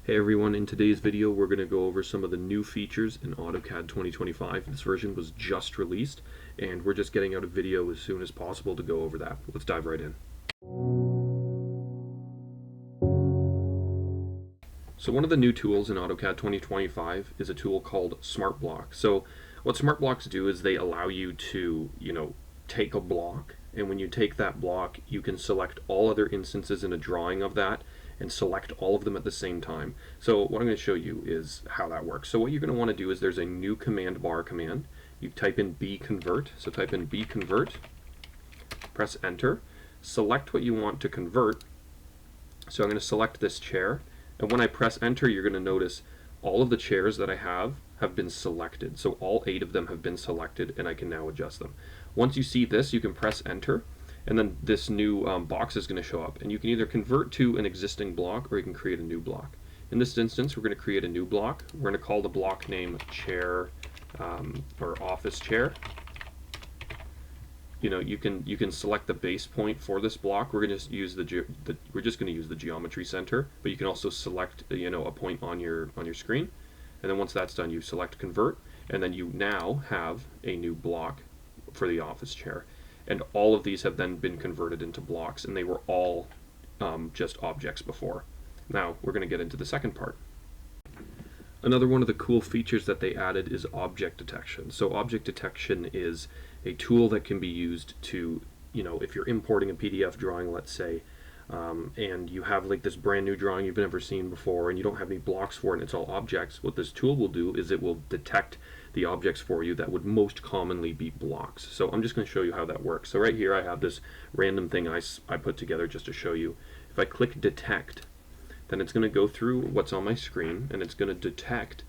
Hey everyone, in today's video we're going to go over some of the new features in AutoCAD 2025. This version was just released and we're just getting out a video as soon as possible to go over that. Let's dive right in. So one of the new tools in AutoCAD 2025 is a tool called Smart Block. So what Smart Blocks do is they allow you to, take a block, and when you take that block you can select all other instances in a drawing of that and select all of them at the same time. So what I'm going to show you is how that works. So what you're going to want to do is there's a new command bar command. You type in bconvert. So type in bconvert, press enter, select what you want to convert. So I'm going to select this chair, and when I press enter you're going to notice all of the chairs that I have been selected. So all 8 of them have been selected and I can now adjust them. Once you see this you can press enter, and then this new box is going to show up, and you can either convert to an existing block or you can create a new block. In this instance we're going to create a new block. We're going to call the block name chair or office chair. You can select the base point for this block. We're going to use the geometry center, but you can also select a point on your screen, and then once that's done you select convert, and then you now have a new block for the office chair. And all of these have then been converted into blocks, and they were all just objects before. Now we're going to get into the second part. Another one of the cool features that they added is object detection. So object detection is a tool that can be used to, if you're importing a PDF drawing, let's say, and you have like this brand new drawing you've never seen before and you don't have any blocks for it and it's all objects, what this tool will do is it will detect the objects for you that would most commonly be blocks. So I'm just going to show you how that works. So right here I have this random thing I put together just to show you. If I click detect, then it's going to go through what's on my screen and it's going to detect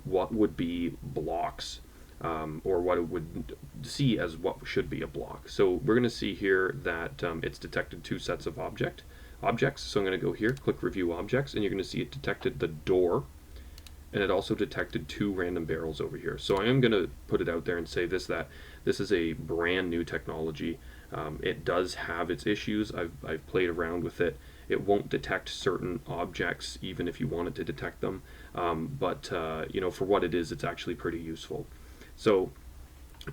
what would be blocks, or what it would see as what should be a block. So we're going to see here that it's detected 2 sets of objects. So I'm going to go here, click review objects, and you're going to see it detected the door, and it also detected 2 random barrels over here. So I am going to put it out there and say that this is a brand new technology. It does have its issues. I've played around with it. It won't detect certain objects even if you want it to detect them, but for what it is, it's actually pretty useful. So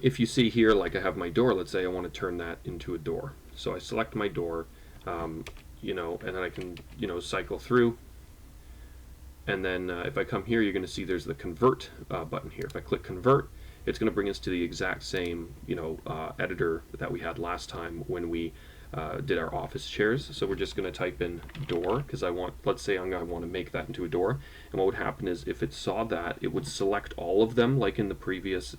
if you see here, like I have my door, let's say I want to turn that into a door. So I select my door, and then I can cycle through. And then if I come here, you're going to see there's the convert button here. If I click convert, it's going to bring us to the exact same editor that we had last time when we did our office chairs. So we're just going to type in door because let's say I want to make that into a door. And what would happen is if it saw that, it would select all of them like in the previous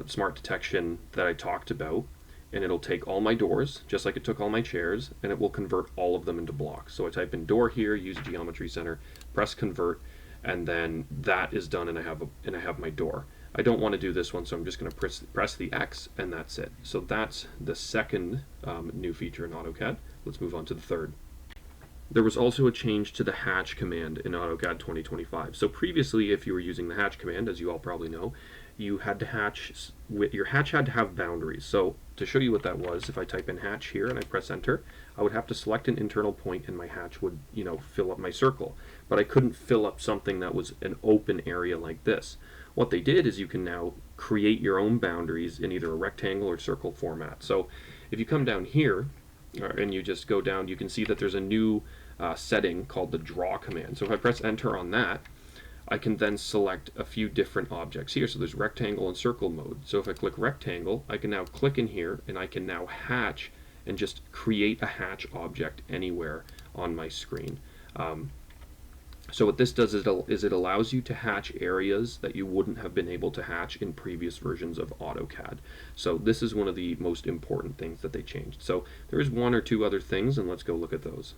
smart detection that I talked about, and it'll take all my doors just like it took all my chairs, and it will convert all of them into blocks. So I type in door here, use geometry center, press convert, and then that is done, and I have my door. I don't want to do this one, so I'm just going to press the X, and that's it. So that's the second new feature in AutoCAD. Let's move on to the third. There was also a change to the hatch command in AutoCAD 2025. So previously, if you were using the hatch command, as you all probably know, you had to your hatch had to have boundaries. So to show you what that was, if I type in hatch here and I press enter, I would have to select an internal point and my hatch would fill up my circle. But I couldn't fill up something that was an open area like this. What they did is you can now create your own boundaries in either a rectangle or circle format. So if you come down here and you just go down, you can see that there's a new setting called the draw command. So if I press enter on that, I can then select a few different objects here. So there's rectangle and circle mode. So if I click rectangle, I can now click in here and I can now hatch and just create a hatch object anywhere on my screen. So what this does is it allows you to hatch areas that you wouldn't have been able to hatch in previous versions of AutoCAD. So this is one of the most important things that they changed. So there is 1 or 2 other things, and let's go look at those.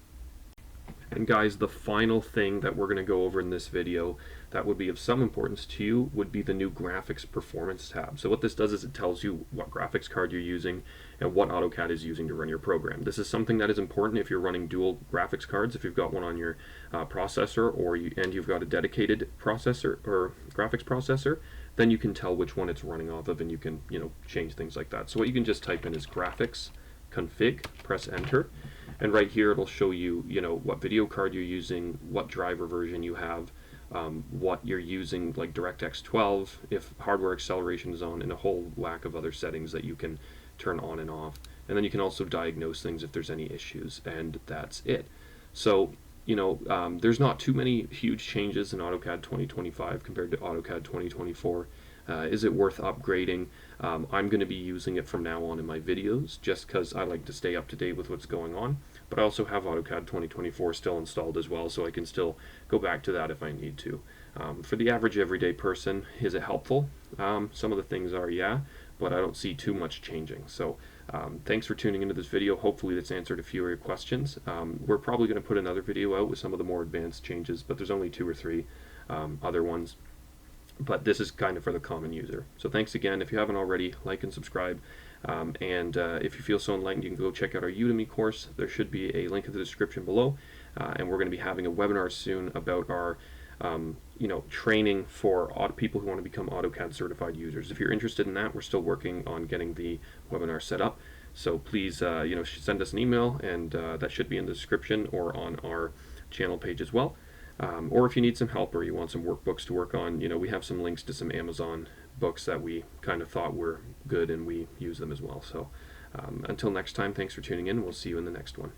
And guys, the final thing that we're going to go over in this video that would be of some importance to you would be the new graphics performance tab. So what this does is it tells you what graphics card you're using and what AutoCAD is using to run your program. This is something that is important if you're running dual graphics cards. If you've got one on your processor and you've got a dedicated processor or graphics processor, then you can tell which one it's running off of, and you can change things like that. So what you can just type in is graphics config, press enter, And right here it'll show you, what video card you're using, what driver version you have, what you're using, like DirectX 12, if hardware acceleration is on, and a whole whack of other settings that you can turn on and off. And then you can also diagnose things if there's any issues, and that's it. So, there's not too many huge changes in AutoCAD 2025 compared to AutoCAD 2024. Is it worth upgrading? I'm going to be using it from now on in my videos just because I like to stay up to date with what's going on. But I also have AutoCAD 2024 still installed as well, so I can still go back to that if I need to. For the average everyday person, is it helpful? Some of the things are, yeah, but I don't see too much changing. So thanks for tuning into this video. Hopefully that's answered a few of your questions. We're probably going to put another video out with some of the more advanced changes, but there's only 2 or 3 other ones. But this is kind of for the common user. So thanks again. If you haven't already, like and subscribe. And if you feel so enlightened, you can go check out our Udemy course. There should be a link in the description below. And we're going to be having a webinar soon about our training for people who want to become AutoCAD certified users. If you're interested in that, we're still working on getting the webinar set up. So please, send us an email, and that should be in the description or on our channel page as well. Or if you need some help or you want some workbooks to work on, we have some links to some Amazon books that we kind of thought were good, and we use them as well. So until next time, thanks for tuning in. We'll see you in the next one.